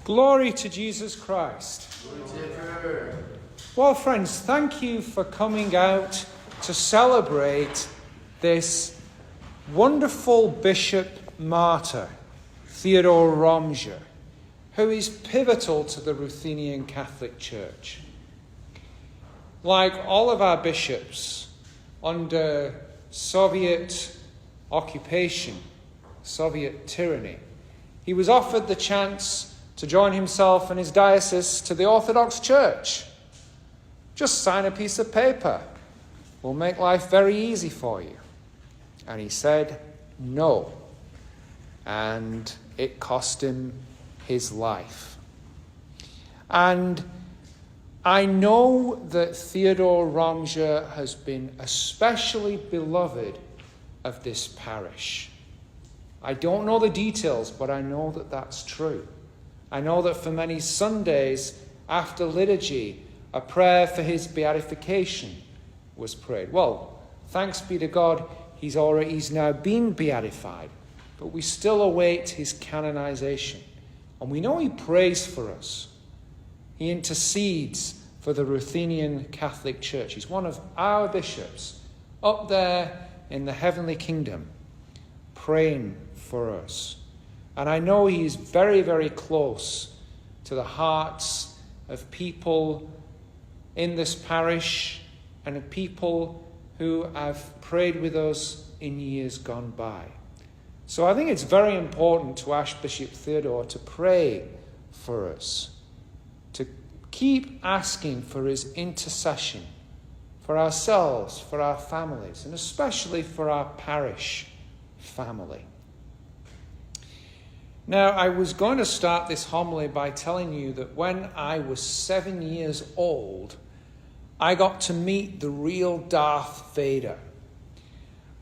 Glory to Jesus Christ. Well, friends, thank you for coming out to celebrate this wonderful bishop martyr, Theodore Rominger, who is pivotal to the Ruthenian Catholic Church. Like all of our bishops under Soviet occupation, Soviet tyranny, he was offered the chance to join himself and his diocese to the Orthodox Church. Just sign a piece of paper. We'll make life very easy for you. And he said no. And it cost him his life. And I know that Theodore Rominger has been especially beloved of this parish. I don't know the details, but I know that that's true. I know that for many Sundays after liturgy, a prayer for his beatification was prayed. Well, thanks be to God, he's now been beatified, but we still await his canonization. And we know he prays for us. He intercedes for the Ruthenian Catholic Church. He's one of our bishops up there in the heavenly kingdom, praying for us. And I know he's very, very close to the hearts of people in this parish and of people who have prayed with us in years gone by. So I think it's very important to Archbishop Theodore to pray for us, to keep asking for his intercession for ourselves, for our families, and especially for our parish family. Now, I was going to start this homily by telling you that when I was 7 years old, I got to meet the real Darth Vader.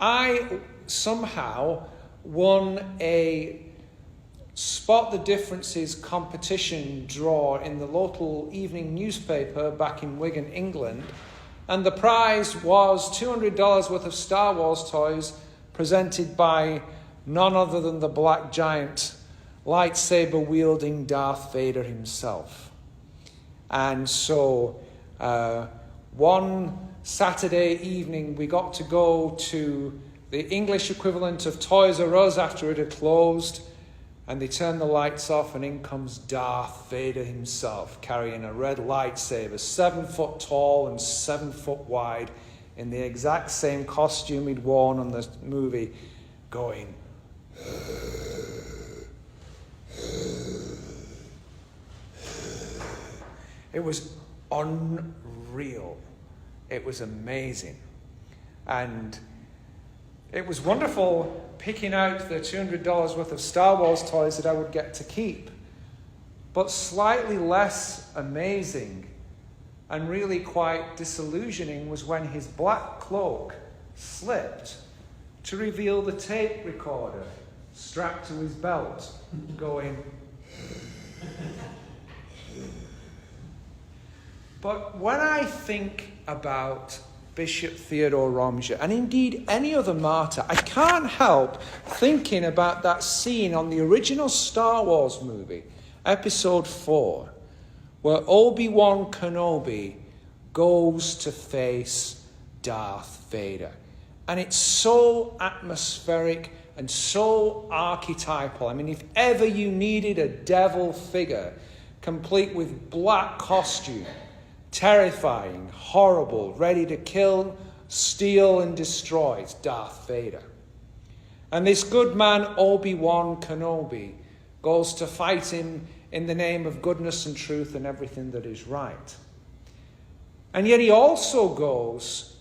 I somehow won a Spot the Differences competition draw in the local evening newspaper back in Wigan, England, and the prize was $200 worth of Star Wars toys presented by none other than the Black Giant, lightsaber-wielding Darth Vader himself. And so one Saturday evening we got to go to the English equivalent of Toys R Us after it had closed, and they turned the lights off and in comes Darth Vader himself carrying a red lightsaber, 7 foot tall and 7 foot wide, in the exact same costume he'd worn on the movie, going... It was unreal. It was amazing. And it was wonderful picking out the $200 worth of Star Wars toys that I would get to keep. But slightly less amazing and really quite disillusioning was when his black cloak slipped to reveal the tape recorder strapped to his belt, going... But when I think about Bishop Theodore Rominger, and indeed any other martyr, I can't help thinking about that scene on the original Star Wars movie, Episode 4, where Obi-Wan Kenobi goes to face Darth Vader. And it's so atmospheric and so archetypal. I mean, if ever you needed a devil figure, complete with black costume, terrifying, horrible, ready to kill, steal, and destroy, it's Darth Vader. And this good man, Obi-Wan Kenobi, goes to fight him in the name of goodness and truth and everything that is right. And yet he also goes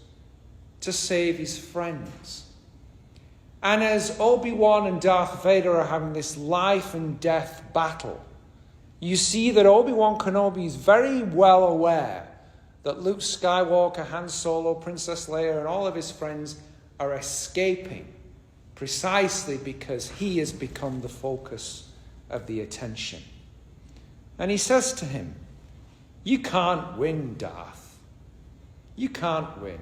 to save his friends. And as Obi-Wan and Darth Vader are having this life and death battle, you see that Obi-Wan Kenobi is very well aware that Luke Skywalker, Han Solo, Princess Leia, and all of his friends are escaping precisely because he has become the focus of the attention. And he says to him, "You can't win, Darth. You can't win.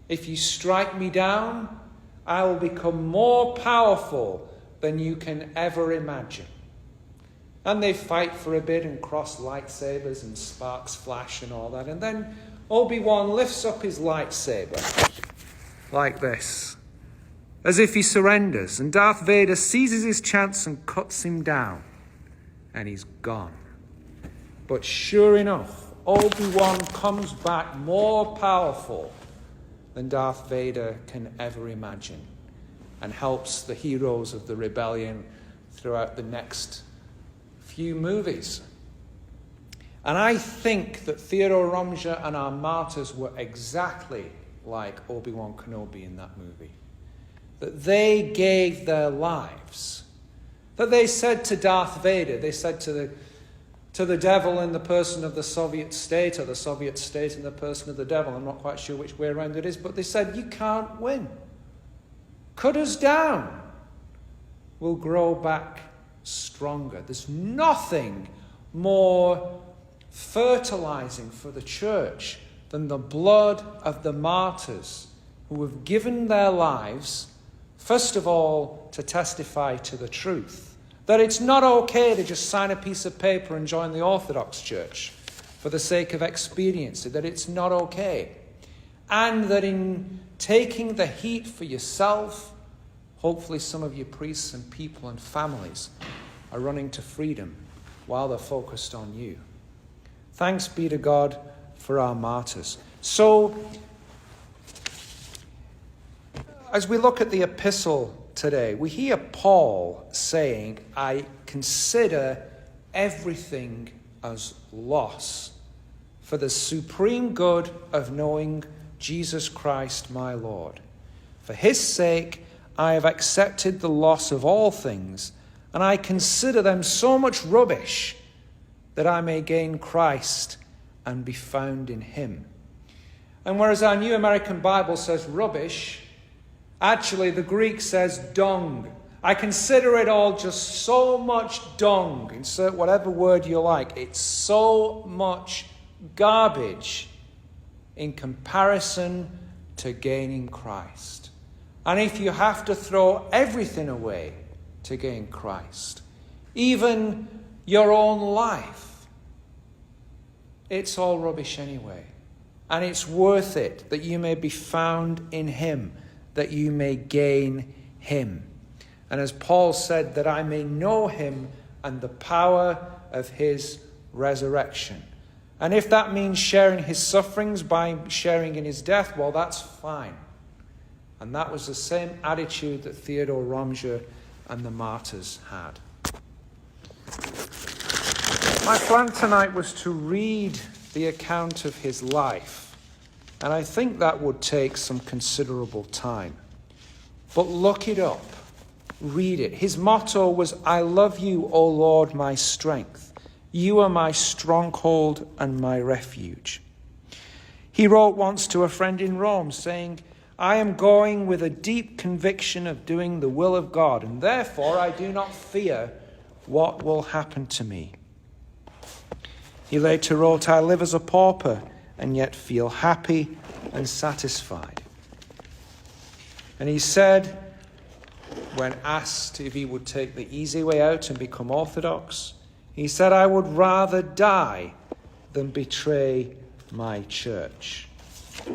If you strike me down, I will become more powerful than you can ever imagine." And they fight for a bit and cross lightsabers and sparks flash and all that. And then Obi-Wan lifts up his lightsaber like this, as if he surrenders. And Darth Vader seizes his chance and cuts him down. And he's gone. But sure enough, Obi-Wan comes back more powerful than Darth Vader can ever imagine, and helps the heroes of the rebellion throughout the next few movies. And I think that Theodore Rominger and our martyrs were exactly like Obi-Wan Kenobi in that movie. That they gave their lives. That they said to Darth Vader, they said to the devil in the person of the Soviet state, or the Soviet state in the person of the devil, I'm not quite sure which way around it is, but they said, you can't win. Cut us down. We'll grow back stronger. There's nothing more fertilizing for the church than the blood of the martyrs who have given their lives, first of all, to testify to the truth. That it's not okay to just sign a piece of paper and join the Orthodox Church for the sake of expedience. That it's not okay. And that in taking the heat for yourself, hopefully some of you priests and people and families are running to freedom while they're focused on you. Thanks be to God for our martyrs. So, as we look at the epistle today, we hear Paul saying, I consider everything as loss for the supreme good of knowing Jesus Christ my Lord. For his sake, I have accepted the loss of all things, and I consider them so much rubbish that I may gain Christ and be found in him. And whereas our New American Bible says rubbish, actually the Greek says dung. I consider it all just so much dung. Insert whatever word you like. It's so much garbage in comparison to gaining Christ. And if you have to throw everything away to gain Christ, even your own life, it's all rubbish anyway. And it's worth it that you may be found in him, that you may gain him. And as Paul said, that I may know him and the power of his resurrection. And if that means sharing his sufferings by sharing in his death, well, that's fine. And that was the same attitude that Theodore Rominger and the martyrs had. My plan tonight was to read the account of his life, and I think that would take some considerable time. But look it up. Read it. His motto was, I love you, O Lord, my strength. You are my stronghold and my refuge. He wrote once to a friend in Rome saying, I am going with a deep conviction of doing the will of God, and therefore I do not fear what will happen to me. He later wrote, I live as a pauper and yet feel happy and satisfied. And he said, when asked if he would take the easy way out and become Orthodox, he said, I would rather die than betray my church.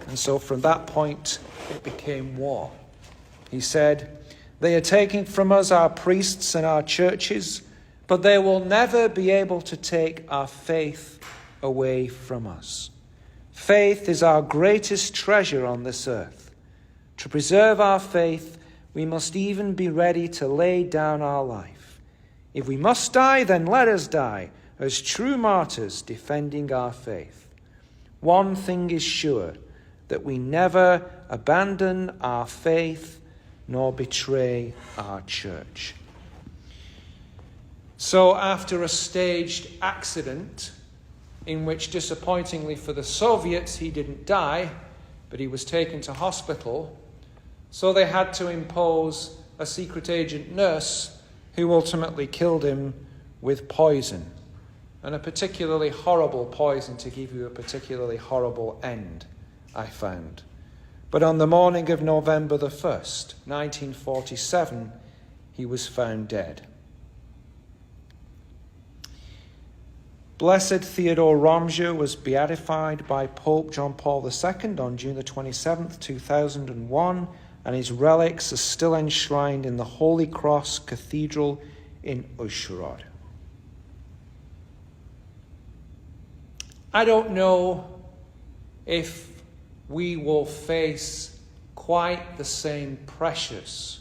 And so from that point, it became war. He said, they are taking from us our priests and our churches, but they will never be able to take our faith away from us. Faith is our greatest treasure on this earth. To preserve our faith, we must even be ready to lay down our life. If we must die, then let us die, as true martyrs defending our faith. One thing is sure, that we never abandon our faith nor betray our church. So after a staged accident, in which disappointingly for the Soviets he didn't die, but he was taken to hospital, so they had to impose a secret agent nurse who ultimately killed him with poison, and a particularly horrible poison to give you a particularly horrible end, I found. But on the morning of November the 1st, 1947, he was found dead. Blessed Theodore Rominger was beatified by Pope John Paul II on June the 27th, 2001, and his relics are still enshrined in the Holy Cross Cathedral in Užhorod. I don't know if we will face quite the same pressures,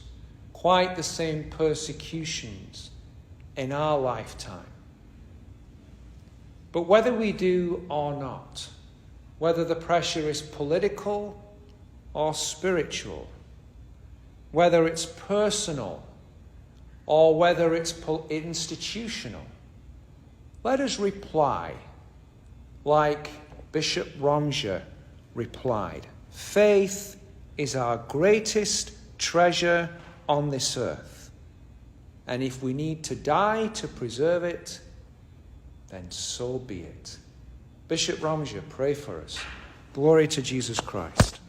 quite the same persecutions in our lifetime. But whether we do or not, whether the pressure is political or spiritual, whether it's personal or whether it's institutional, let us reply like Bishop Rominger replied. Faith is our greatest treasure on this earth. And if we need to die to preserve it, then so be it. Bishop Rominger, pray for us. Glory to Jesus Christ.